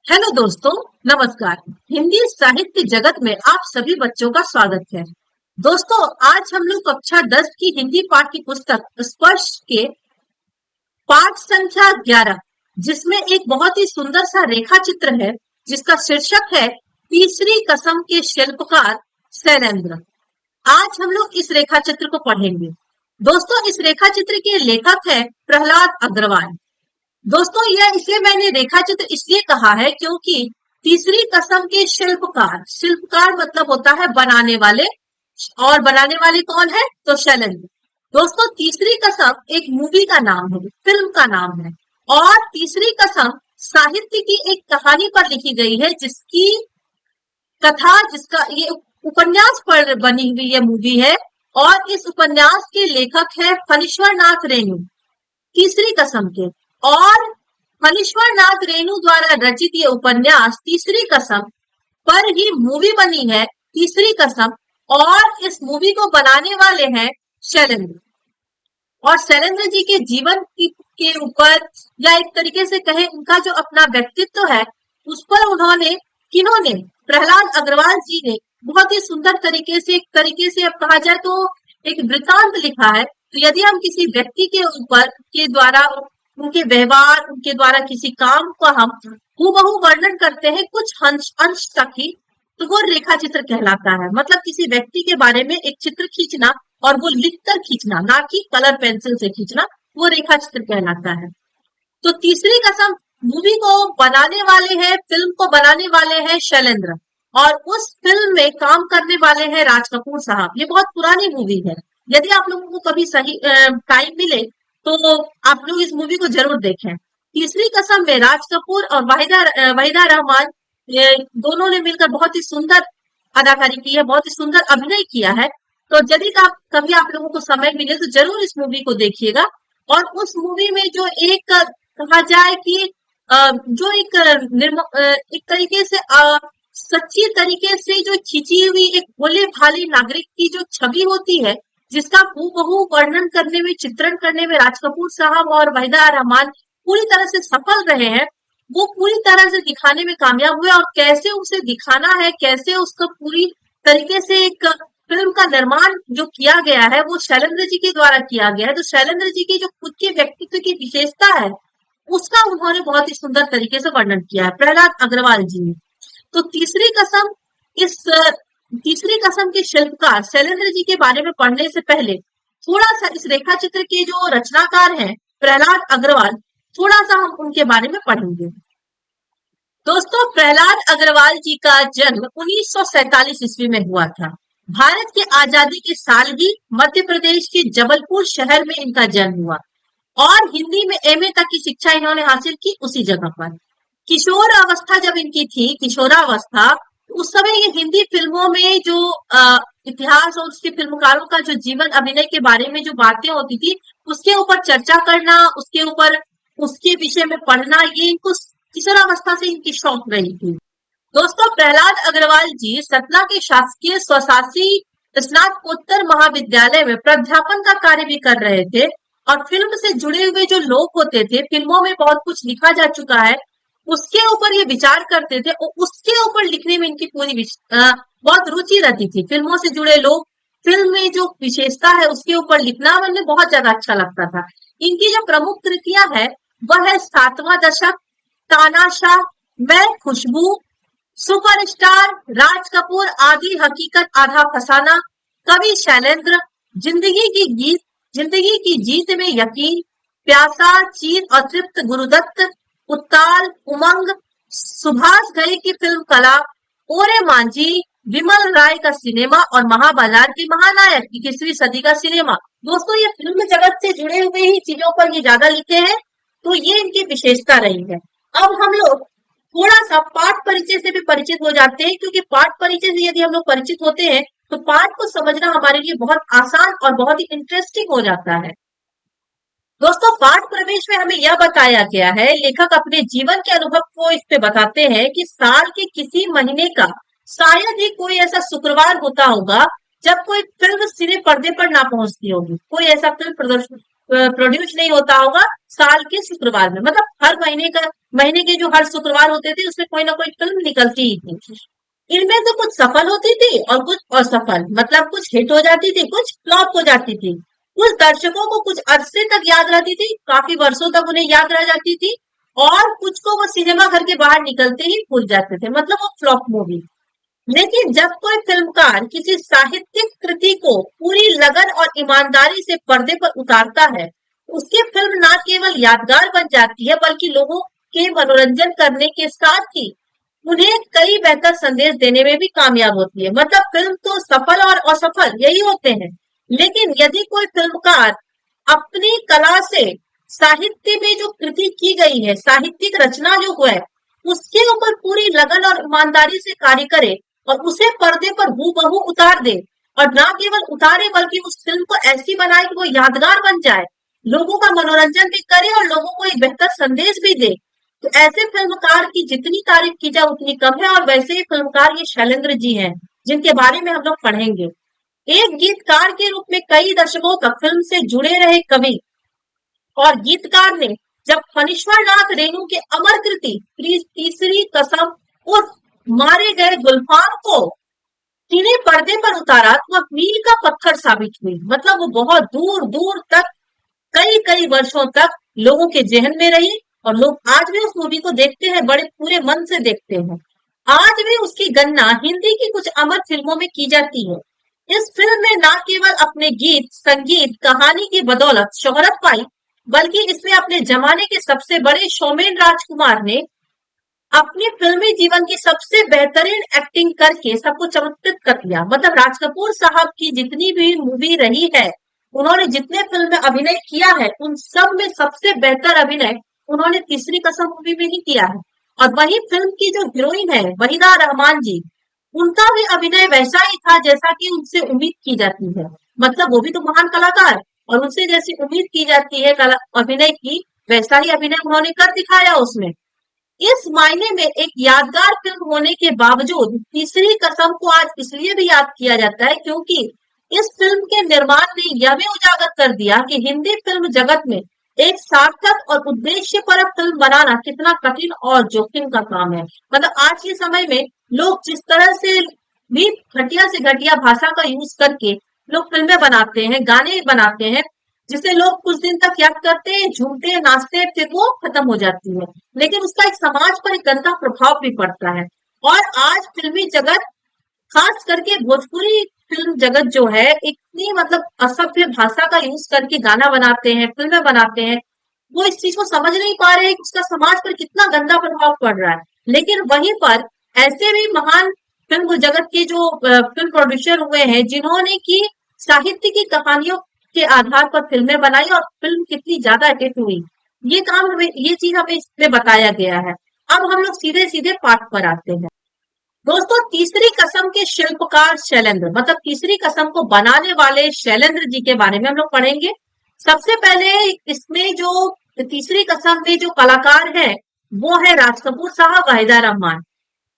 Hello दोस्तों, नमस्कार। हिंदी साहित्य जगत में आप सभी बच्चों का स्वागत है। दोस्तों, आज हम लोग कक्षा 10 की हिंदी पाठ्य पुस्तक स्पर्श के पाठ संख्या 11, जिसमें एक बहुत ही सुंदर सा रेखा चित्र है, जिसका शीर्षक है तीसरी कसम के शिल्पकार शैलेंद्र। आज हम लोग इस रेखा चित्र को पढ़ेंगे। दोस्तों, इस रेखा चित्र के लेखक है प्रहलाद अग्रवाल। दोस्तों, यह इसे मैंने रेखा चित्र इसलिए कहा है क्योंकि तीसरी कसम के शिल्पकार, शिल्पकार मतलब होता है बनाने वाले, और बनाने वाले कौन है? तो शैलेंद्र। दोस्तों, तीसरी कसम एक मूवी का नाम है, फिल्म का नाम है, और तीसरी कसम साहित्य की एक कहानी पर लिखी गई है, जिसकी कथा, जिसका ये उपन्यास पर बनी हुई ये मूवी है, और इस उपन्यास के लेखक है फणीश्वर नाथ रेणु, तीसरी कसम के। और फणीश्वर नाथ रेणु द्वारा रचित ये उपन्यास तीसरी कसम पर ही मूवी बनी है, तीसरी कसम। और इस मूवी को बनाने वाले हैं शैलेंद्र। और शैलेंद्र जी के जीवन के ऊपर, या एक तरीके से कहें उनका जो अपना व्यक्तित्व है, उस पर उन्होंने, किन्होंने, प्रहलाद अग्रवाल जी ने बहुत ही सुंदर तरीके से, एक तरीके से अब कहा जाए तो एक वृतांत लिखा है। तो यदि हम किसी व्यक्ति के ऊपर के द्वारा, उनके व्यवहार, उनके द्वारा किसी काम का हम हूबहू वर्णन करते हैं कुछ अंश तक ही, तो वो रेखा चित्र कहलाता है। मतलब किसी व्यक्ति के बारे में एक चित्र खींचना, और वो लिखकर खींचना, ना कि कलर पेंसिल से खींचना, वो रेखा चित्र कहलाता है। तो तीसरी कसम मूवी को बनाने वाले हैं, फिल्म को बनाने वाले हैं शैलेंद्र, और उस फिल्म में काम करने वाले हैं राज कपूर साहब। ये बहुत पुरानी मूवी है। यदि आप लोगों को कभी सही टाइम मिले तो आप लोग इस मूवी को जरूर देखें। तीसरी कसम में राज कपूर और वहीदा रहमान, ये दोनों ने मिलकर बहुत ही सुंदर अदाकारी की है, बहुत ही सुंदर अभिनय किया है। तो यदि कभी आप लोगों को समय मिले तो जरूर इस मूवी को देखिएगा। और उस मूवी में जो एक कहा जाए कि जो एक तरीके से सच्ची तरीके से जो खींची हुई एक भोले भाले नागरिक की जो छवि होती है, जिसका हूबहू वर्णन करने में, चित्रण करने में राज कपूर साहब और वहीदा रहमान पूरी तरह से सफल रहे हैं, वो पूरी तरह से दिखाने में कामयाब हुए। और कैसे उसे दिखाना है, कैसे उसका पूरी तरीके से एक फिल्म का निर्माण जो किया गया है, वो शैलेंद्र जी के द्वारा किया गया है। तो शैलेंद्र जी की जो खुद के व्यक्तित्व की विशेषता है, उसका उन्होंने बहुत ही सुंदर तरीके से वर्णन किया है, प्रहलाद अग्रवाल जी ने। तो तीसरी कसम, इस तीसरी कसम के शिल्पकार शैलेंद्र जी के बारे में पढ़ने से पहले थोड़ा सा इस रेखा चित्र के जो रचनाकार हैं प्रहलाद अग्रवाल, थोड़ा सा हम उनके बारे में पढ़ेंगे। दोस्तों, प्रहलाद अग्रवाल जी का जन्म 1947 ईस्वी में हुआ था। भारत की आजादी के साल ही मध्य प्रदेश के जबलपुर शहर में इनका जन्म हुआ, और हिंदी में एमए तक की शिक्षा इन्होंने हासिल की उसी जगह पर। किशोर अवस्था जब इनकी थी, किशोरावस्था, उस समय ये हिंदी फिल्मों में जो इतिहास और उसके फिल्मकारों का जो जीवन, अभिनय के बारे में जो बातें होती थी, उसके ऊपर चर्चा करना, उसके ऊपर, उसके विषय में पढ़ना, ये इनको किशोरावस्था से इनकी शौक रही थी। दोस्तों, प्रहलाद अग्रवाल जी सतना के शासकीय स्वशासी स्नातकोत्तर महाविद्यालय में प्राध्यापन का कार्य भी कर रहे थे, और फिल्म से जुड़े हुए जो लोग होते थे, फिल्मों में बहुत कुछ लिखा जा चुका है, उसके ऊपर ये विचार करते थे, और उसके ऊपर लिखने में इनकी पूरी बहुत रुचि रहती थी। फिल्मों से जुड़े लोग, फिल्म में जो विशेषता है, उसके ऊपर लिखना उन्हें बहुत ज्यादा अच्छा लगता था। इनकी जो प्रमुख कृतियां है, वह है सातवां दशक, तानाशाह, मैं खुशबू, सुपरस्टार, राज कपूर, आधी हकीकत आधा फसाना, कवि शैलेंद्र, जिंदगी की गीत, जिंदगी की जीत में यकीन, प्यासा, चीर और तृप्त, गुरुदत्त, उत्ताल, उमंग, सुभाष घई की फिल्म कला, ओरे मांझी, विमल राय का सिनेमा, और महाबाजार के महानायक, 21वीं सदी का सिनेमा। दोस्तों, ये फिल्म जगत से जुड़े हुए ही चीजों पर ये ज्यादा लिखे हैं, तो ये इनकी विशेषता रही है। अब हम लोग थोड़ा सा पाठ परिचय से भी परिचित हो जाते हैं, क्योंकि पाठ परिचय से यदि हम लोग परिचित होते हैं तो पाठ को समझना हमारे लिए बहुत आसान और बहुत ही इंटरेस्टिंग हो जाता है। दोस्तों, पाठ प्रवेश में हमें यह बताया गया है, लेखक अपने जीवन के अनुभव को इस पे बताते हैं कि साल के किसी महीने का शायद ही कोई ऐसा शुक्रवार होता होगा जब कोई फिल्म सिने पर्दे पर ना पहुंचती होगी, कोई ऐसा फिल्म प्रदर्शन प्रोड्यूस नहीं होता होगा साल के शुक्रवार में, मतलब हर महीने के जो हर शुक्रवार होते थे उसमें कोई ना कोई फिल्म निकलती ही थी। इनमें से कुछ सफल होती थी और कुछ असफल, मतलब कुछ हिट हो जाती थी, कुछ फ्लॉप हो जाती थी। कुछ दर्शकों को कुछ अरसे तक याद रहती थी, काफी वर्षों तक उन्हें याद रह जाती थी, और कुछ को वो सिनेमा घर के बाहर निकलते ही भूल जाते थे, मतलब वो फ्लॉप मूवी। लेकिन जब कोई फिल्मकार किसी साहित्यिक कृति को पूरी लगन और ईमानदारी से पर्दे पर उतारता है, उसकी फिल्म न केवल यादगार बन जाती है बल्कि लोगों के मनोरंजन करने के साथ ही उन्हें कई बेहतर संदेश देने में भी कामयाब होती है। मतलब फिल्म तो सफल और असफल यही होते हैं, लेकिन यदि कोई फिल्मकार अपनी कला से साहित्य में जो कृति की गई है, साहित्यिक रचना जो है, उसके ऊपर पूरी लगन और ईमानदारी से कार्य करे और उसे पर्दे पर हूबहू उतार दे, और ना केवल उतारे बल्कि उस फिल्म को ऐसी बनाए कि वो यादगार बन जाए, लोगों का मनोरंजन भी करे और लोगों को एक बेहतर संदेश भी दे, तो ऐसे फिल्मकार की जितनी तारीफ की जाए उतनी कम है। और वैसे ही फिल्मकार ये शैलेंद्र जी हैं, जिनके बारे में हम लोग पढ़ेंगे। एक गीतकार के रूप में कई दशकों तक फिल्म से जुड़े रहे कवि और गीतकार ने जब फणीश्वर नाथ रेणु के अमर कृति तीसरी कसम उर्फ मारे गए गुलफाम को सीने पर्दे पर उतारा तो वह मील का पत्थर साबित हुई। मतलब वो बहुत दूर दूर तक, कई कई वर्षों तक लोगों के जहन में रही, और लोग आज भी उस मूवी को देखते हैं, बड़े पूरे मन से देखते हैं। आज भी उसकी गणना हिंदी की कुछ अमर फिल्मों में की जाती है। इस फिल्म में न केवल अपने गीत, संगीत, कहानी की बदौलत शोहरत पाई, बल्कि इसमें अपने जमाने के सबसे बड़े शोमेन राजकुमार ने अपने फिल्मी जीवन की सबसे बेहतरीन एक्टिंग करके सबको चमत्कृत कर दिया। मतलब राज कपूर साहब की जितनी भी मूवी रही है, उन्होंने जितने फिल्म में अभिनय किया है, उन सब में सबसे बेहतर अभिनय उन्होंने तीसरी कसम मूवी में ही किया है। और वही फिल्म की जो हीरोइन है वहीदा रहमान जी, उनका भी अभिनय वैसा ही था जैसा कि उनसे उम्मीद की जाती है। मतलब वो भी तो महान कलाकार, और उनसे जैसी उम्मीद की जाती है अभिनय की, वैसा ही अभिनय उन्होंने कर दिखाया उसमें। इस मायने में एक यादगार फिल्म होने के बावजूद तीसरी कसम को आज इसलिए भी याद किया जाता है क्योंकि इस फिल्म के निर्माण ने यह भी उजागर कर दिया कि हिंदी फिल्म जगत में एक सार्थक और उद्देश्यपरक फिल्म बनाना कितना कठिन और जोखिम का काम है। मतलब आज के समय में लोग जिस तरह से भी घटिया से घटिया भाषा का यूज करके लोग फिल्में बनाते हैं, गाने बनाते हैं, जिसे लोग कुछ दिन तक याद करते हैं, झूमते हैं, नाचते हैं, फिर वो खत्म हो जाती है। लेकिन उसका एक समाज पर एक गंदा प्रभाव भी पड़ता है। और आज फिल्मी जगत, खास करके भोजपुरी फिल्म जगत जो है, इतनी मतलब असभ्य भाषा का यूज करके गाना बनाते हैं, फिल्में बनाते हैं, वो इस चीज को समझ नहीं पा रहे हैं कि उसका समाज पर कितना गंदा प्रभाव पड़ रहा है। लेकिन वहीं पर ऐसे भी महान फिल्म जगत के जो फिल्म प्रोड्यूसर हुए हैं, जिन्होंने की साहित्य की कहानियों के आधार पर फिल्में बनाई और फिल्म कितनी ज्यादा हिट हुई, ये चीज हमें इसमें बताया गया है। अब हम लोग सीधे सीधे पाठ पर आते हैं। दोस्तों, तीसरी कसम के शिल्पकार शैलेंद्र, मतलब तीसरी कसम को बनाने वाले शैलेंद्र जी के बारे में हम लोग पढ़ेंगे। सबसे पहले इसमें जो तीसरी कसम में जो कलाकार है वो है राज कपूर साहब, वाहिदा रहमान,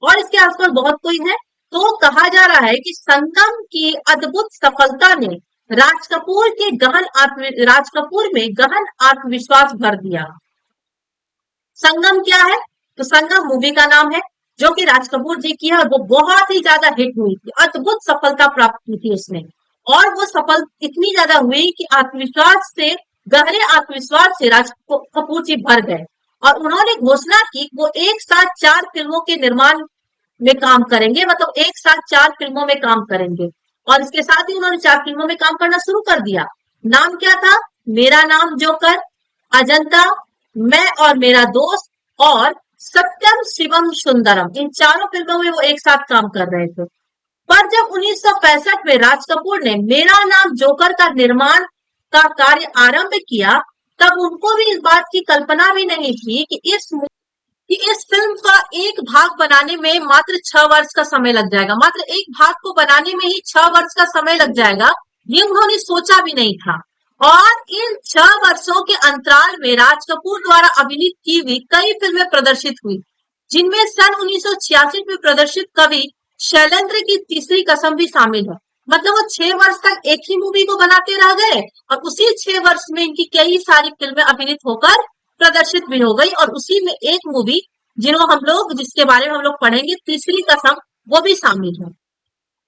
और इसके आसपास बहुत कोई है। तो कहा जा रहा है कि संगम की अद्भुत सफलता ने राज कपूर में गहन आत्मविश्वास भर दिया। संगम क्या है? तो संगम मूवी का नाम है जो कि राज कपूर जी की है, और वो बहुत ही ज्यादा हिट हुई थी, अद्भुत सफलता प्राप्त की थी उसने। और वो सफल इतनी ज्यादा हुई कि गहरे आत्मविश्वास से राज कपूर जी भर गए, और उन्होंने घोषणा की वो एक साथ 4 फिल्मों के निर्माण में काम करेंगे, मतलब एक साथ 4 फिल्मों में काम करेंगे। और इसके साथ ही उन्होंने 4 फिल्मों में काम करना शुरू कर दिया। नाम क्या था? मेरा नाम जोकर, अजंता, मैं और मेरा दोस्त, और सत्यम शिवम सुंदरम। इन चारों फिल्मों में वो एक साथ काम कर रहे थे। पर जब 1965 में राज कपूर ने मेरा नाम जोकर का निर्माण का कार्य आरंभ किया, तब उनको भी इस बात की कल्पना भी नहीं थी कि इस फिल्म का एक भाग बनाने में मात्र 6 वर्ष का समय लग जाएगा। मात्र एक भाग को बनाने में ही 6 वर्ष का समय लग जाएगा, ये उन्होंने सोचा भी नहीं था। और इन 6 वर्षों के अंतराल में राज कपूर द्वारा अभिनीत की हुई कई फिल्में प्रदर्शित हुई, जिनमें सन 1986 में प्रदर्शित कवि शैलेंद्र की तीसरी कसम भी शामिल है। मतलब वो 6 वर्ष तक एक ही मूवी को बनाते रह गए और उसी 6 वर्ष में इनकी कई सारी फिल्में अभिनीत होकर प्रदर्शित भी हो गई और उसी में एक मूवी जिसके बारे में हम लोग पढ़ेंगे, तीसरी कसम, वो भी शामिल है।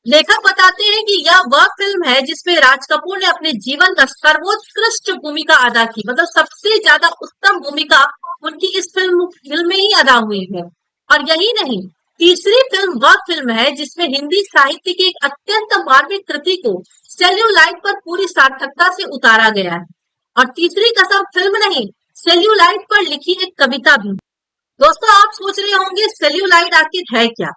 लेखक बताते हैं कि यह वह फिल्म है जिसमें राज कपूर ने अपने जीवन का सर्वोत्कृष्ट भूमिका अदा की, मतलब सबसे ज्यादा उत्तम भूमिका उनकी इस फिल्म में ही अदा हुई है। और यही नहीं, तीसरी फिल्म वह फिल्म है जिसमें हिंदी साहित्य की एक अत्यंत मार्मिक कृति को सेल्यूलाइट पर पूरी सार्थकता से उतारा गया है। और तीसरी कसम फिल्म नहीं, सेल्यूलाइट पर लिखी एक कविता भी। दोस्तों, आप सोच रहे होंगे सेल्यूलाइट आखिर है क्या?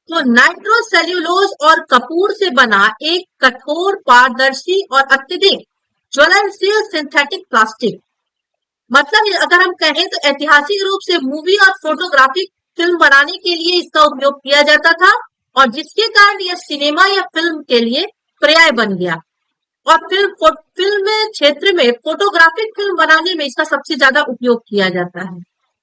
तो नाइट्रोसेल्यूलोज और कपूर से बना एक कठोर, पारदर्शी और अत्यधिक ज्वलनशील सिंथेटिक प्लास्टिक। मतलब अगर हम कहें तो ऐतिहासिक रूप से मूवी और फोटोग्राफिक फिल्म बनाने के लिए इसका उपयोग किया जाता था और जिसके कारण यह सिनेमा या फिल्म के लिए पर्याय बन गया। और फिल्म क्षेत्र में फोटोग्राफिक फिल्म बनाने में इसका सबसे ज्यादा उपयोग किया जाता है।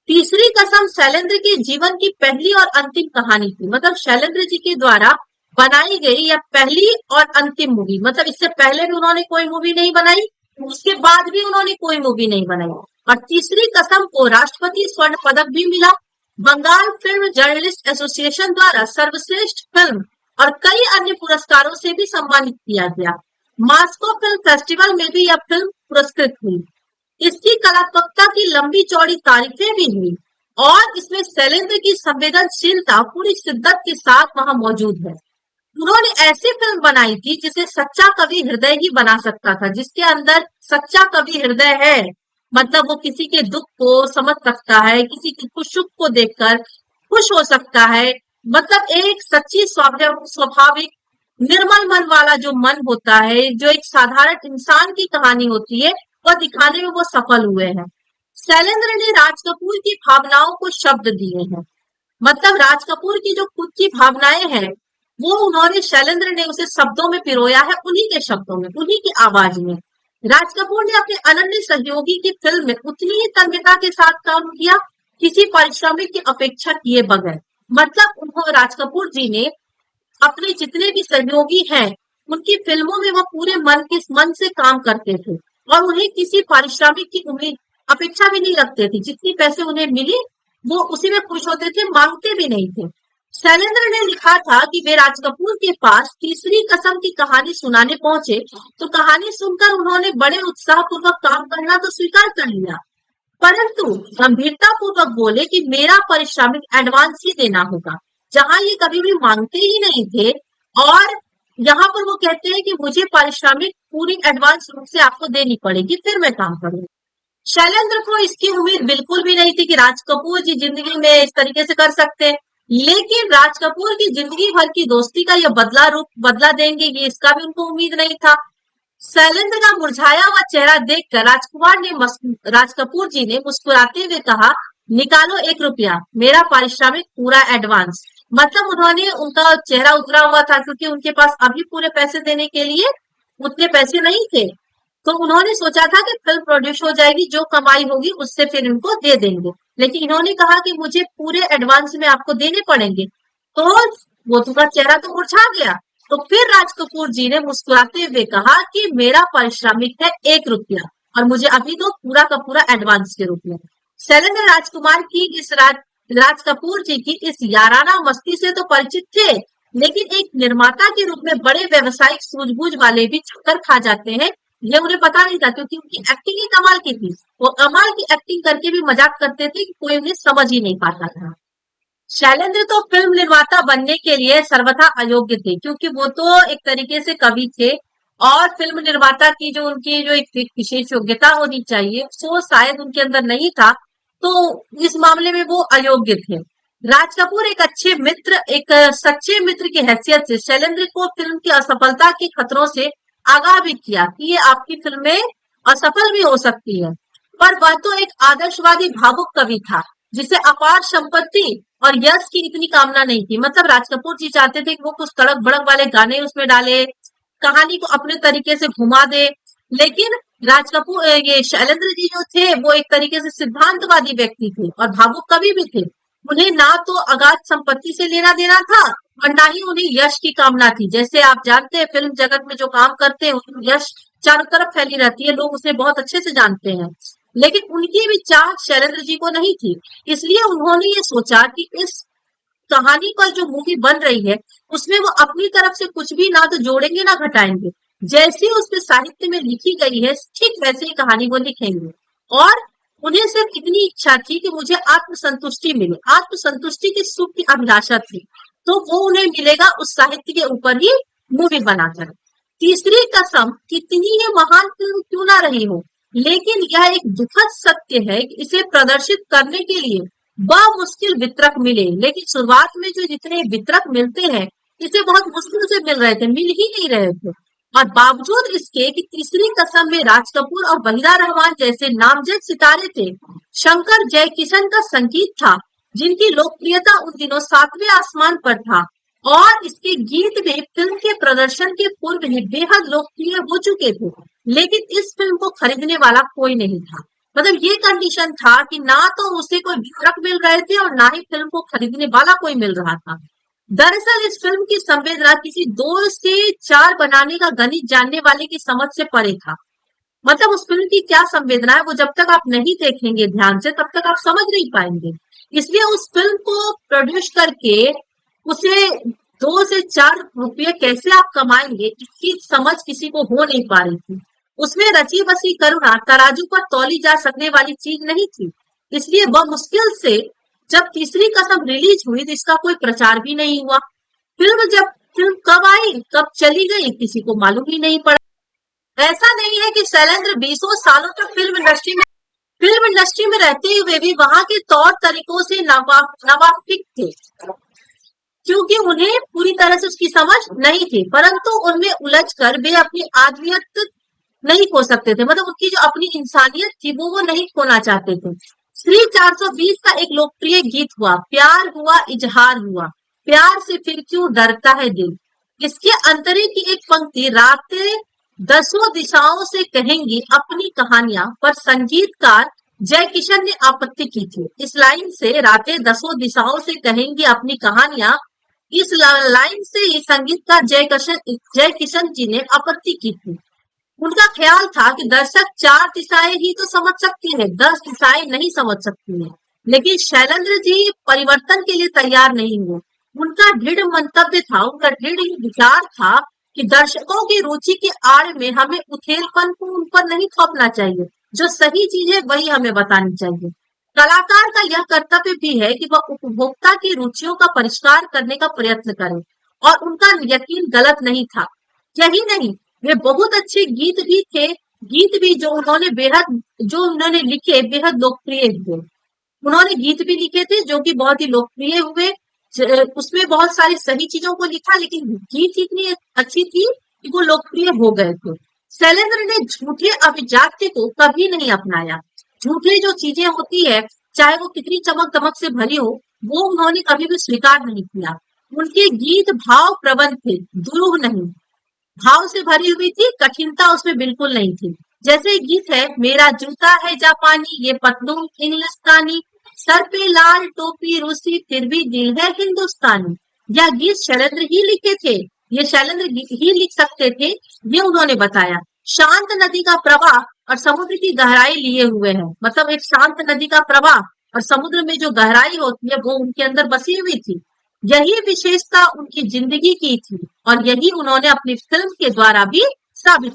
तीसरी कसम शैलेंद्र के जीवन की पहली और अंतिम कहानी थी, मतलब शैलेंद्र जी के द्वारा बनाई गई या पहली और अंतिम मूवी, मतलब इससे पहले भी उन्होंने कोई मूवी नहीं बनाई, उसके बाद भी उन्होंने कोई मूवी नहीं बनाई। और तीसरी कसम को राष्ट्रपति स्वर्ण पदक भी मिला, बंगाल फिल्म जर्नलिस्ट एसोसिएशन द्वारा सर्वश्रेष्ठ फिल्म और कई अन्य पुरस्कारों से भी सम्मानित किया गया। मास्को फिल्म फेस्टिवल में भी यह फिल्म पुरस्कृत हुई। इसकी कलात्मकता की लंबी चौड़ी तारीफें भी हुई और इसमें शैलेंद्र की संवेदनशीलता पूरी शिद्दत के साथ वहां मौजूद है। उन्होंने ऐसी फिल्म बनाई थी जिसे सच्चा कवि हृदय ही बना सकता था, जिसके अंदर सच्चा कवि हृदय है, मतलब वो किसी के दुख को समझ सकता है, किसी की सुख को देखकर खुश हो सकता है। मतलब एक सच्ची स्वाभाविक निर्मल मन वाला जो मन होता है, जो एक साधारण इंसान की कहानी होती है, वह दिखाने में वो सफल हुए हैं। शैलेंद्र ने राज कपूर की भावनाओं को शब्द दिए हैं, मतलब राज कपूर की जो खुद की भावनाएं हैं वो शैलेंद्र ने उसे शब्दों में पिरोया है, उन्हीं के शब्दों में, उन्हीं की आवाज में। राज कपूर ने अपने अनन्य सहयोगी की फिल्म में उतनी ही तन्मयता के साथ काम किया, किसी पारिश्रमिक की अपेक्षा किए बगैर। मतलब उन्होंने राज कपूर जी ने अपने जितने भी सहयोगी हैं उनकी फिल्मों में वो पूरे मन से काम करते थे और उन्हें किसी पारिश्रमिक की उम्मीद अपेक्षा भी नहीं रखते थे। जितनी पैसे उन्हें मिली वो उसी में खुश होते थे, मांगते भी नहीं थे। शैलेंद्र ने लिखा था कि वे राज कपूर के पास तीसरी कसम की कहानी सुनाने पहुंचे तो कहानी सुनकर उन्होंने बड़े उत्साह पूर्वक काम करना तो स्वीकार कर लिया, परंतु गंभीरता पूर्वक बोले कि मेरा पारिश्रमिक एडवांस ही देना होगा, जहां ये कभी भी मांगते ही नहीं थे। और यहाँ पर वो कहते हैं कि मुझे पारिश्रमिक पूरी एडवांस रूप से आपको देनी पड़ेगी, फिर मैं काम करूंगा। शैलेंद्र को इसकी उम्मीद बिल्कुल भी नहीं थी कि राज कपूर जी जिंदगी में इस तरीके से कर सकते हैं, लेकिन राज कपूर की जिंदगी भर की दोस्ती का यह बदला देंगे, ये इसका भी उनको उम्मीद नहीं था। शैलेंद्र का मुरझाया हुआ चेहरा देखकर राज कपूर जी ने मुस्कुराते हुए कहा, निकालो 1 रुपया, मेरा पारिश्रमिक पूरा एडवांस। मतलब उन्होंने, उनका चेहरा उतरा हुआ था क्योंकि उनके पास अभी पूरे पैसे देने के लिए उतने पैसे नहीं थे। तो उन्होंने सोचा था कि फिल्म प्रोड्यूस हो जाएगी, जो कमाई होगी उससे फिर इनको दे देंगे, लेकिन इन्होंने कहा कि मुझे पूरे एडवांस में आपको देने पड़ेंगे। तो वो तुम्हारा चेहरा तो मुरझा गया। तो फिर राज कपूर जी ने मुस्कुराते हुए कहा कि मेरा पारिश्रमिक है 1 रुपया और मुझे अभी तो पूरा का पूरा एडवांस के रूप में। शैलेंद्र राजकुमार की राज कपूर जी की इस याराना मस्ती से तो परिचित थे, लेकिन एक निर्माता के रूप में बड़े व्यवसायिक सूझबूझ वाले भी चक्कर खा जाते हैं, ये उन्हें पता नहीं था, क्योंकि उनकी एक्टिंग ही कमाल की थी। वो कमाल की एक्टिंग करके भी मजाक करते थे कि कोई उन्हें समझ ही नहीं पाता था। शैलेंद्र तो फिल्म निर्माता बनने के लिए सर्वथा अयोग्य थे, क्योंकि वो तो एक तरीके से कवि थे और फिल्म निर्माता की जो उनकी जो एक विशेष योग्यता होनी चाहिए वो शायद उनके अंदर नहीं था, तो इस मामले में वो अयोग्य थे। राज कपूर एक अच्छे मित्र, एक सच्चे मित्र की हैसियत से शैलेंद्र को फिल्म की असफलता के खतरों से आगाह भी किया कि ये आपकी फिल्में असफल भी हो सकती है। पर वह तो एक आदर्शवादी भावुक कवि था जिसे अपार संपत्ति और यश की इतनी कामना नहीं थी। मतलब राज कपूर जी चाहते थे कि वो कुछ तड़क भड़क वाले गाने उसमें डाले, कहानी को अपने तरीके से घुमा दे, लेकिन ये शैलेंद्र जी जो थे वो एक तरीके से सिद्धांतवादी व्यक्ति थे और भावुक कवि भी थे। उन्हें ना तो अगाध संपत्ति से लेना देना था और ना ही उन्हें यश की कामना थी। जैसे आप जानते हैं फिल्म जगत में जो काम करते हैं उनको यश चारों तरफ फैली रहती है, लोग उसे बहुत अच्छे से जानते हैं। लेकिन उनकी भी चाह शैलेंद्र जी को नहीं थी, इसलिए उन्होंने ये सोचा कि इस कहानी पर जो मूवी बन रही है उसमें वो अपनी तरफ से कुछ भी ना तो जोड़ेंगे ना घटाएंगे। जैसी उसमें साहित्य में लिखी गई है ठीक वैसे ही कहानी वो लिखेंगे। और उन्हें सिर्फ इतनी इच्छा थी कि मुझे आत्मसंतुष्टि मिले, आत्मसंतुष्टि की सुख की अभिलाषा थी, तो वो उन्हें मिलेगा उस साहित्य के ऊपर ही मूवी बनाकर। तीसरी कसम कितनी ही महान फिल्म क्यों ना रही हो, लेकिन यह एक दुखद सत्य है कि इसे प्रदर्शित करने के लिए मुश्किल वितरक मिले। लेकिन शुरुआत में जो जितने वितरक मिलते हैं इसे बहुत मुश्किल से मिल रहे थे, मिल ही नहीं रहे थे। और बावजूद इसके कि तीसरी कसम में राज कपूर और वहीदा रहमान जैसे नामजद सितारे थे, शंकर जयकिशन का संगीत था जिनकी लोकप्रियता उन दिनों सातवें आसमान पर था, और इसके गीत भी फिल्म के प्रदर्शन के पूर्व ही बेहद लोकप्रिय हो चुके थे। लेकिन इस फिल्म को खरीदने वाला कोई नहीं था। मतलब ये कंडीशन था कि ना तो उसे कोई वितरक मिल रहे थे और ना ही फिल्म को खरीदने वाला कोई मिल रहा था। दरअसल इस फिल्म की संवेदना किसी 2 से 4 बनाने का गणित जानने वाले की समझ से परे था। मतलब उस फिल्म की क्या संवेदना है वो जब तक आप नहीं देखेंगे ध्यान से तब तक आप समझ नहीं पाएंगे। इसलिए उस फिल्म को प्रोड्यूस करके उसे 2 से 4 रुपये कैसे आप कमाएंगे इसकी समझ किसी को हो नहीं पा रही थी। उसमें रची बसी करुणा तराजू पर तौली जा सकने वाली चीज नहीं थी। इसलिए वह मुश्किल से जब तीसरी कसम रिलीज हुई तो इसका कोई प्रचार भी नहीं हुआ। फिल्म कब आई कब चली गई किसी को मालूम ही नहीं पड़ा। ऐसा नहीं है कि शैलेंद्र 20 सालों तक फिल्म इंडस्ट्री में रहते हुए भी वहां के तौर तरीकों से नवाफिक थे, क्योंकि उन्हें पूरी तरह से उसकी समझ नहीं थी, परंतु उनमें उलझकर वे अपनी आदमियत नहीं खो सकते थे। मतलब उनकी जो अपनी इंसानियत थी वो नहीं खोना चाहते थे। श्री 420 का एक लोकप्रिय गीत हुआ, प्यार हुआ इजहार हुआ, प्यार से फिर क्यों डरता है दिल। इसके अंतरे की एक पंक्ति, रातें दसों दिशाओं से कहेंगी अपनी कहानियां, पर संगीतकार जय किशन ने आपत्ति की थी। इस लाइन से, रातें दसों दिशाओं से कहेंगी अपनी कहानियां, इस लाइन से ही संगीतकार जय किशन जी ने आपत्ति की थी। उनका ख्याल था कि दर्शक 4 दिशाएं ही तो समझ सकती है, 10 दिशाएं नहीं समझ सकती है। लेकिन शैलेंद्र जी परिवर्तन के लिए तैयार नहीं हुए। उनका दृढ़ मंतव्य था, उनका दृढ़ विचार था कि दर्शकों की रुचि की आड़ में हमें उथेलपन को उन पर नहीं थोपना चाहिए, जो सही चीज है वही हमें बतानी चाहिए। कलाकार का यह कर्तव्य भी है कि वह उपभोक्ता की रुचियों का परिष्कार करने का प्रयत्न करे, और उनका यकीन गलत नहीं था। यही नहीं, वे बहुत अच्छे गीत भी थे, गीत भी जो उन्होंने लिखे बेहद लोकप्रिय हुए। उन्होंने गीत भी लिखे थे जो कि बहुत ही लोकप्रिय हुए। उसमें बहुत सारी सही चीजों को लिखा, लेकिन गीत इतनी अच्छी थी कि वो लोकप्रिय हो गए थे। शैलेंद्र ने झूठे अभिजात्य को कभी नहीं अपनाया। झूठे जो चीजें होती है, चाहे वो कितनी चमक दमक से भरी हो, वो उन्होंने कभी भी स्वीकार नहीं किया। उनके गीत भाव प्रबंध थे, दुरूह नहीं। भाव से भरी हुई थी, कठिनता उसमें बिल्कुल नहीं थी। जैसे गीत है, मेरा जूता है जापानी, ये पतलून इंग्लिस्तानी, सर पे लाल टोपी रूसी, फिर भी दिल है हिंदुस्तानी। यह गीत शैलेंद्र ही लिखे थे, ये शैलेंद्र ही लिख सकते थे, ये उन्होंने बताया। शांत नदी का प्रवाह और समुद्र की गहराई लिए हुए है। मतलब एक शांत नदी का प्रवाह और समुद्र में जो गहराई होती है वो उनके अंदर बसी हुई थी। यही विशेषता उनकी जिंदगी की थी, और यही उन्होंने अपनी फिल्म के द्वारा भी साबित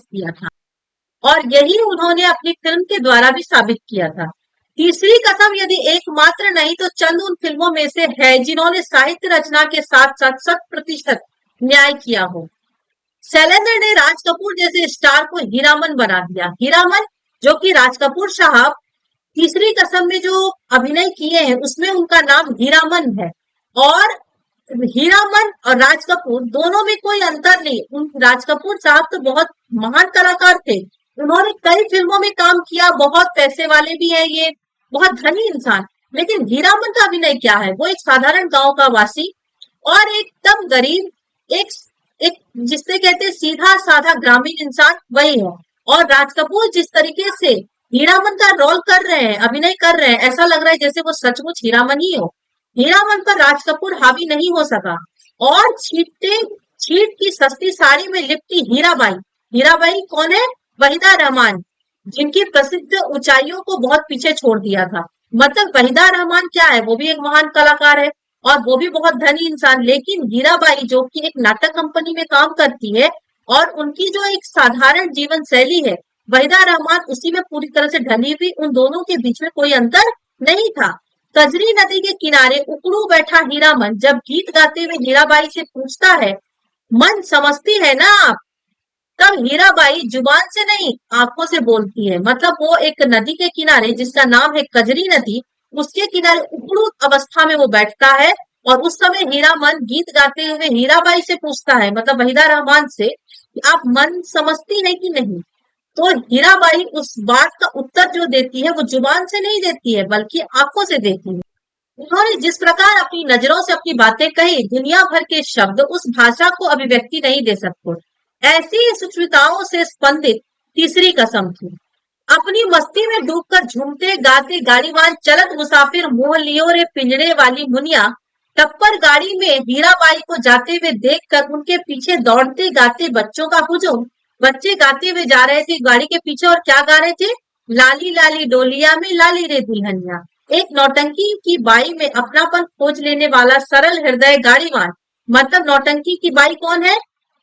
किया था। तीसरी कसम यदि एकमात्र नहीं तो चंद उन फिल्मों में से है जिन्होंने साहित्य रचना के साथ साथ 100% न्याय किया हो। शैलेंद्र ने राज कपूर जैसे स्टार को हीरामन बना दिया। हीरामन, जो कि राज कपूर साहब तीसरी कसम में जो अभिनय किए हैं उसमें उनका नाम हीरामन है, और हीरामन और राज कपूर दोनों में कोई अंतर नहीं। राज कपूर साहब तो बहुत महान कलाकार थे, उन्होंने कई फिल्मों में काम किया, बहुत पैसे वाले भी हैं, ये बहुत धनी इंसान। लेकिन हीरामन का अभिनय क्या है, वो एक साधारण गांव का वासी और एकदम गरीब, एक एक जिससे कहते हैं सीधा साधा ग्रामीण इंसान, वही है। और राज कपूर जिस तरीके से हीरामन का रोल कर रहे हैं, अभिनय कर रहे हैं, ऐसा लग रहा है जैसे वो सचमुच हीरामन ही हो। हीरामन पर राज कपूर हावी नहीं हो सका और छीट की सस्ती साड़ी में लिपटी हीराबाई। हीराबाई कौन है? वहीदा रहमान, जिनकी प्रसिद्ध ऊंचाइयों को बहुत पीछे छोड़ दिया था। मतलब वहीदा रहमान क्या है? वो भी एक महान कलाकार है और वो भी बहुत धनी इंसान। लेकिन हीराबाई जो कि एक नाटक कंपनी में काम करती है और उनकी जो एक साधारण जीवन शैली है, वहीदा रहमान उसी में पूरी तरह से ढली हुई। उन दोनों के बीच में कोई अंतर नहीं था। कजरी नदी के किनारे उकड़ू बैठा हीरामन जब गीत गाते हुए हीराबाई से पूछता है, मन समझती है ना आप? तब हीराबाई जुबान से नहीं, आंखों से बोलती है। मतलब वो एक नदी के किनारे, जिसका नाम है कजरी नदी, उसके किनारे उकड़ू अवस्था में वो बैठता है और उस समय हीरामन गीत गाते हुए हीराबाई से पूछता है, मतलब वहीदा रहमान से, कि आप मन समझती है कि नहीं? तो हीराबाई उस बात का उत्तर जो देती है वो जुबान से नहीं देती है, बल्कि आंखों से देती है। उन्होंने जिस प्रकार अपनी नजरों से अपनी बातें कही, दुनिया भर के शब्द उस भाषा को अभिव्यक्ति नहीं दे सकते। ऐसी सूक्ष्मताओं से स्पंदित तीसरी कसम थी। अपनी मस्ती में डूबकर झूमते गाते गाड़ीवान चलत मुसाफिर मोह लियो रे पिंजड़े वाली मुनिया, टप्पर गाड़ी में हीराबाई को जाते हुए देखकर उनके पीछे दौड़ते गाते बच्चों का हुजूम। बच्चे गाते हुए जा रहे थे गाड़ी के पीछे और क्या गा रहे थे? लाली लाली डोलिया में लाली रे दुल्हनिया। एक नौटंकी की बाई में अपनापन खोज लेने वाला सरल हृदय गाड़ीवान। मतलब नौटंकी की बाई कौन है?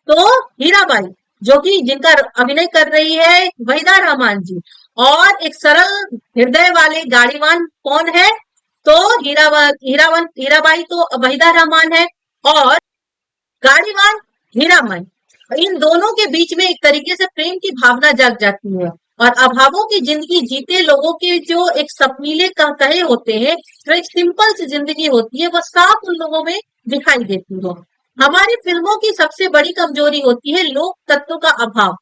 तो हीराबाई, जो कि जिनका अभिनय कर रही है वहीदा रहमान जी। और एक सरल हृदय वाले गाड़ीवान कौन है? तो हीराबाई तो वहीदा रहमान है और गाड़ीवान हीरामन। इन दोनों के बीच में एक तरीके से प्रेम की भावना जग जाती है और अभावों की जिंदगी जीते लोगों के जो एक सपनीले कहे होते हैं, जो एक सिंपल सी जिंदगी होती है, वो साफ उन लोगों में दिखाई देती है। हमारी फिल्मों की सबसे बड़ी कमजोरी होती है लोक तत्व का अभाव।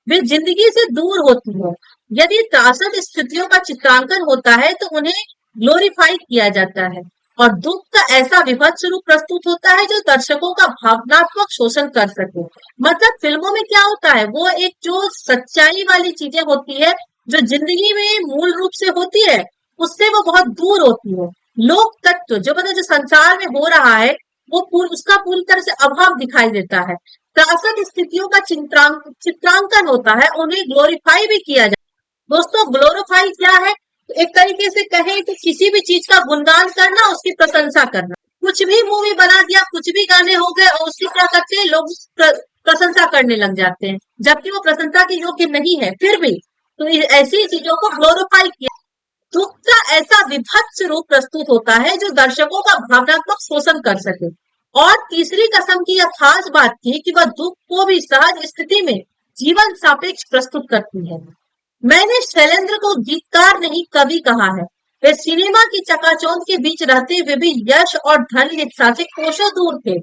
वे जिंदगी से दूर होती है। यदि त्रासद स्थितियों का चित्रांकन होता है तो उन्हें ग्लोरीफाई किया जाता है और दुख का ऐसा विभत्स रूप प्रस्तुत होता है जो दर्शकों का भावनात्मक शोषण कर सके। मतलब फिल्मों में क्या होता है, वो एक जो सच्चाई वाली चीजें होती है, जो जिंदगी में मूल रूप से होती है, उससे वो बहुत दूर होती है। लोक तत्व जो मतलब जो संसार में हो रहा है, वो उसका पूरी तरह से अभाव दिखाई देता है। त्रासद स्थितियों का चित्रांकन होता है, उन्हें ग्लोरीफाई भी किया जाता है। दोस्तों, ग्लोरीफाई क्या है? एक तरीके से कहें तो किसी भी चीज का गुणगान करना, उसकी प्रशंसा करना। कुछ भी मूवी बना दिया, कुछ भी गाने हो गए और उसकी क्या करते हैं लोग? प्रशंसा करने लग जाते हैं, जबकि वो प्रशंसा के योग्य नहीं है। फिर भी तो ऐसी चीजों को ग्लोरीफाई किया। दुख का ऐसा विभत्स रूप प्रस्तुत होता है जो दर्शकों का भावनात्मक शोषण कर सके। और तीसरी कसम की यह खास बात थी कि वह दुख को भी सहज स्थिति में जीवन सापेक्ष प्रस्तुत करती है। मैंने शैलेंद्र को गीतकार नहीं कवि कहा है। वे सिनेमा की चकाचौंध के बीच रहते हुए भी यश और धन इच्छा से कोसों दूर थे।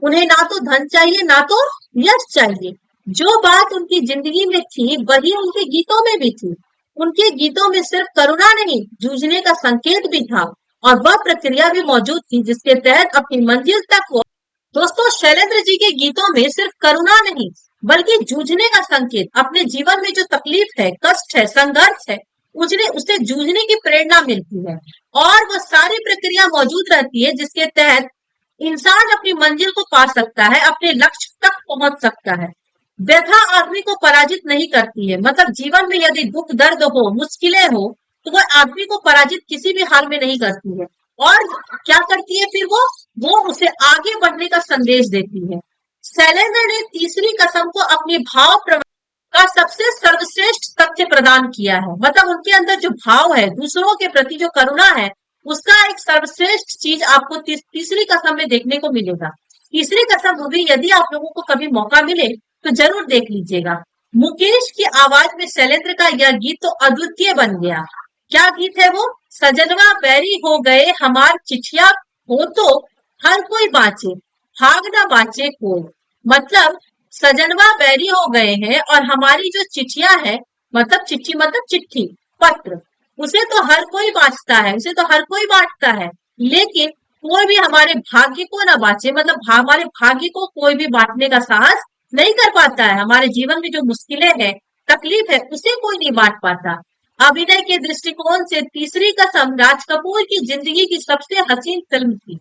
उन्हें ना तो धन चाहिए ना तो यश चाहिए। जो बात उनकी जिंदगी में थी वही उनके गीतों में भी थी। उनके गीतों में सिर्फ करुणा नहीं, जूझने का संकेत भी था और वह प्रक्रिया भी मौजूद थी जिसके तहत अपनी मंजिल तक वो। दोस्तों, शैलेंद्र जी के गीतों में सिर्फ करुणा नहीं बल्कि जूझने का संकेत, अपने जीवन में जो तकलीफ है, कष्ट है, संघर्ष है, उसे जूझने की प्रेरणा मिलती है और वह सारी प्रक्रिया मौजूद रहती है जिसके तहत इंसान अपनी मंजिल को पा सकता है, अपने लक्ष्य तक पहुंच सकता है। व्यथा आदमी को पराजित नहीं करती है। मतलब जीवन में यदि दुख दर्द हो, मुश्किलें हो, तो वह आदमी को पराजित किसी भी हाल में नहीं करती है। और क्या करती है फिर वो उसे आगे बढ़ने का संदेश देती है। शैलेंद्र ने तीसरी कसम को अपने भाव का सबसे सर्वश्रेष्ठ तथ्य प्रदान किया है। मतलब उनके अंदर जो भाव है, दूसरों के प्रति जो करुणा है, उसका एक सर्वश्रेष्ठ चीज आपको तीसरी कसम में देखने को मिलेगा। तीसरी कसम मूवी यदि आप लोगों को कभी मौका मिले तो जरूर देख लीजिएगा। मुकेश की आवाज में शैलेंद्र का यह गीत तो अद्वितीय बन गया। क्या गीत है वो? सजनवा बैरी हो गए हमार चिठिया हो तो हर कोई बाँचे, भाग ना बाँचे कोई। मतलब सजनवा बैरी हो गए हैं और हमारी जो चिट्ठियां है, मतलब चिट्ठी मतलब चिट्ठी, पत्र, उसे तो हर कोई बांटता है, उसे तो हर कोई बांटता है, लेकिन कोई भी हमारे भाग्य को ना बांचे। मतलब हमारे भाग्य को कोई भी बांटने का साहस नहीं कर पाता है। हमारे जीवन में जो मुश्किलें हैं, तकलीफ है, उसे कोई नहीं बांट पाता। अभिनय के दृष्टिकोण से तीसरी कसम राज कपूर की जिंदगी की सबसे हसीन फिल्म थी।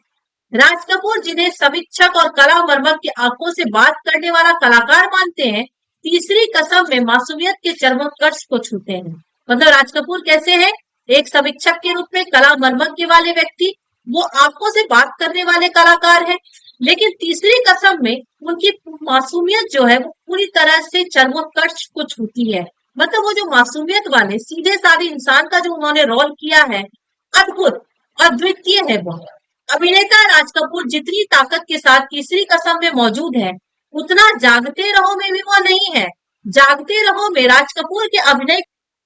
राज कपूर जिन्हें समीक्षक और कला मर्मज्ञ की आंखों से बात करने वाला कलाकार मानते हैं, तीसरी कसम में मासूमियत के चरमोत्कर्ष को छूते हैं। मतलब राज कपूर कैसे है, एक समीक्षक के रूप में कला मर्मज्ञ वाले व्यक्ति, वो आंखों से बात करने वाले कलाकार है, लेकिन तीसरी कसम में उनकी मासूमियत जो है वो पूरी तरह से चरमोत्कर्ष को छूती है। मतलब वो जो मासूमियत वाले सीधे साधे इंसान का जो उन्होंने रोल किया है, अद्भुत, अद्वितीय है वो। अभिनेता राज कपूर जितनी ताकत के साथ तीसरी कसम में मौजूद है, उतना जागते रहो में भी वो नहीं है। जागते रहो में राज कपूर के अभिनय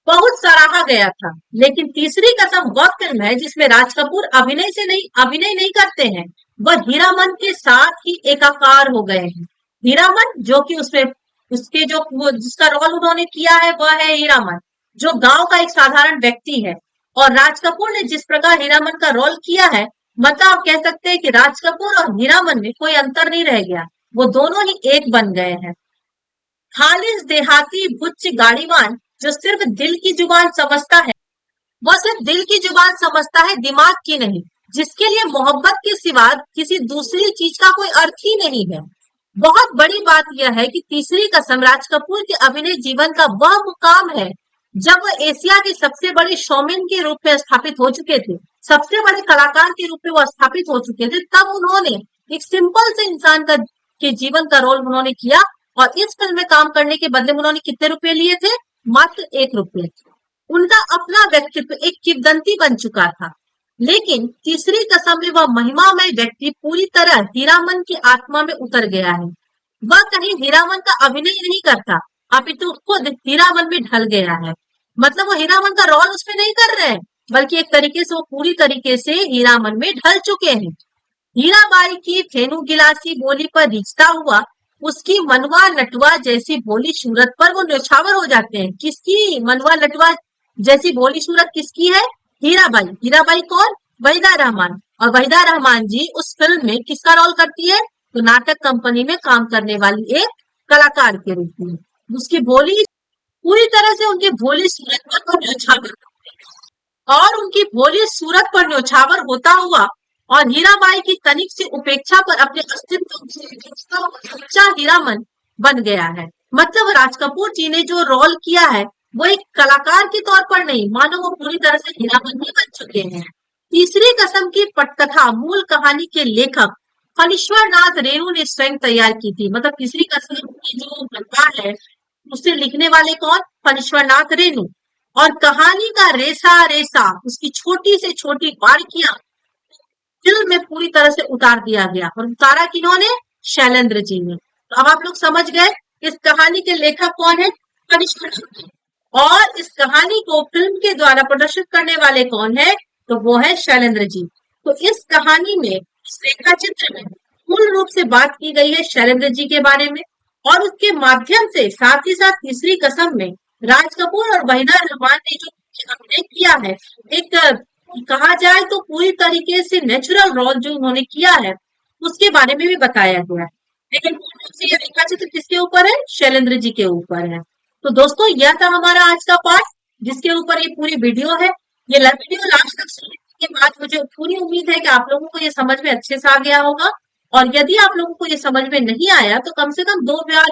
बहुत सराहा गया था, लेकिन तीसरी कसम वह फिल्म है जिसमें राज कपूर अभिनय नहीं करते हैं, वह हीरामन के साथ ही एकाकार हो गए हैं। हीरामन जो कि उसमें उसके जो वो जिसका रोल उन्होंने किया है वह है हीरामन, जो गांव का एक साधारण व्यक्ति है। और राज कपूर ने जिस प्रकार हीरामन का रोल किया है, मतलब आप कह सकते हैं कि राज कपूर और हीरामन में कोई अंतर नहीं रह गया, वो दोनों ही एक बन गए हैं। खालिस देहाती बुच्च गाड़ीवान जो सिर्फ दिल की जुबान समझता है, वह सिर्फ दिल की जुबान समझता है, दिमाग की नहीं, जिसके लिए मोहब्बत के सिवा किसी दूसरी चीज का कोई अर्थ ही नहीं है। बहुत बड़ी बात यह है कि तीसरी कसम राज कपूर के अभिनय जीवन का वह मुकाम है जब वह एशिया के सबसे बड़े शोमैन के रूप में स्थापित हो चुके थे, सबसे बड़े कलाकार के रूप में वो स्थापित हो चुके थे। तब उन्होंने एक सिंपल से इंसान का के जीवन का रोल उन्होंने किया, और इस फिल्म में काम करने के बदले में उन्होंने कितने रुपए लिए थे? मात्र 1 रुपये। उनका अपना व्यक्तित्व एक किंवदंती बन चुका था, लेकिन तीसरी कसम में वह महिमामय व्यक्ति पूरी तरह हीरामन की आत्मा में उतर गया है। वह कहीं हीरामन का अभिनय नहीं करता, अपितु खुद हीरामन में ढल गया है। मतलब वो हीरामन का रोल उसमें नहीं कर रहे हैं, बल्कि एक तरीके से वो पूरी तरीके से हीरामन में ढल चुके हैं। हीराबाई की फेनू गिलासी बोली पर रिझता हुआ उसकी मनवा नटवा जैसी भोली सूरत पर वो न्यौछावर हो जाते हैं। किसकी मनवा नटवा जैसी भोली सूरत किसकी है? हीराबाई। हीराबाई कौन? वहीदा रहमान। और वहीदा रहमान जी उस फिल्म में किसका रोल करती है? तो नाटक कंपनी में काम करने वाली एक कलाकार के रूप में। उसकी भोली पूरी तरह से उनकी भोली सूरत पर वो न्यौछावर, और उनकी भोली सूरत पर न्यौछावर होता हुआ और हीराबाई की तनिक से उपेक्षा पर अपने अस्तित्व सच्चा हीरामन बन गया है। मतलब राज कपूर जी ने जो रोल किया है वो एक कलाकार के तौर पर नहीं, मानो वो पूरी तरह से हीरामन ही बन चुके हैं। तीसरी कसम की पटकथा मूल कहानी के लेखक फणीश्वर नाथ रेणु ने स्वयं तैयार की थी। मतलब तीसरी कसम की जो कथा है उसे लिखने वाले कौन? फणीश्वर नाथ रेणु। और कहानी का रेसा रेसा उसकी छोटी से छोटी बारीकियां फिल्म में पूरी तरह से उतार दिया गया, और उतारा किन्होंने? शैलेंद्र जी ने। तो अब आप लोग समझ गए इस कहानी के लेखक कौन है? फणीश्वर नाथ। और इस कहानी को फिल्म के द्वारा प्रदर्शित करने वाले कौन है? तो वो है शैलेंद्र जी। तो इस कहानी में, इस रेखा चित्र में मूल रूप से बात की गई है शैलेंद्र जी के बारे में, और उसके माध्यम से साथ ही साथ तीसरी कसम में राज कपूर और वहीदा रहमान ने जो अभिनय किया है, एक कहा जाए तो पूरी तरीके से नेचुरल रोल जो उन्होंने किया है उसके बारे में भी बताया गया है। लेकिन मूल रूप से ये रेखा चित्र किसके ऊपर है? शैलेंद्र जी के ऊपर है। तो दोस्तों यह था हमारा आज का पाठ, जिसके ऊपर ये पूरी वीडियो है। ये वीडियो लास्ट तक सुनने के बाद मुझे पूरी उम्मीद है कि आप लोगों को ये समझ में अच्छे से आ गया होगा, और यदि आप लोगों को ये समझ में नहीं आया तो कम से कम 2 बार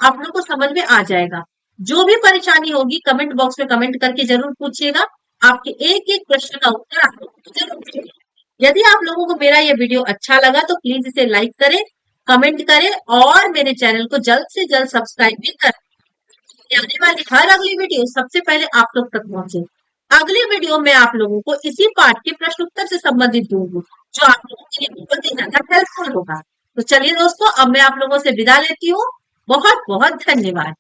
आप लोगों को समझ में आ जाएगा। जो भी परेशानी होगी कमेंट बॉक्स में कमेंट करके जरूर पूछिएगा, आपके एक एक प्रश्न का उत्तर आप लोगों को जरूर मिलेगा। यदि आप लोगों को मेरा ये वीडियो अच्छा लगा तो प्लीज इसे लाइक करें, कमेंट करें, और मेरे चैनल को जल्द से जल्द सब्सक्राइब भी करें। आने वाली हर अगली वीडियो सबसे पहले आप लोग तक पहुंचे। अगली वीडियो में आप लोगों को इसी पाठ के प्रश्न उत्तर से संबंधित दूंगी, जो आप लोगों के लिए बहुत ही ज्यादा हेल्पफुल होगा। तो चलिए दोस्तों, अब मैं आप लोगों से विदा लेती हूँ। बहुत बहुत धन्यवाद।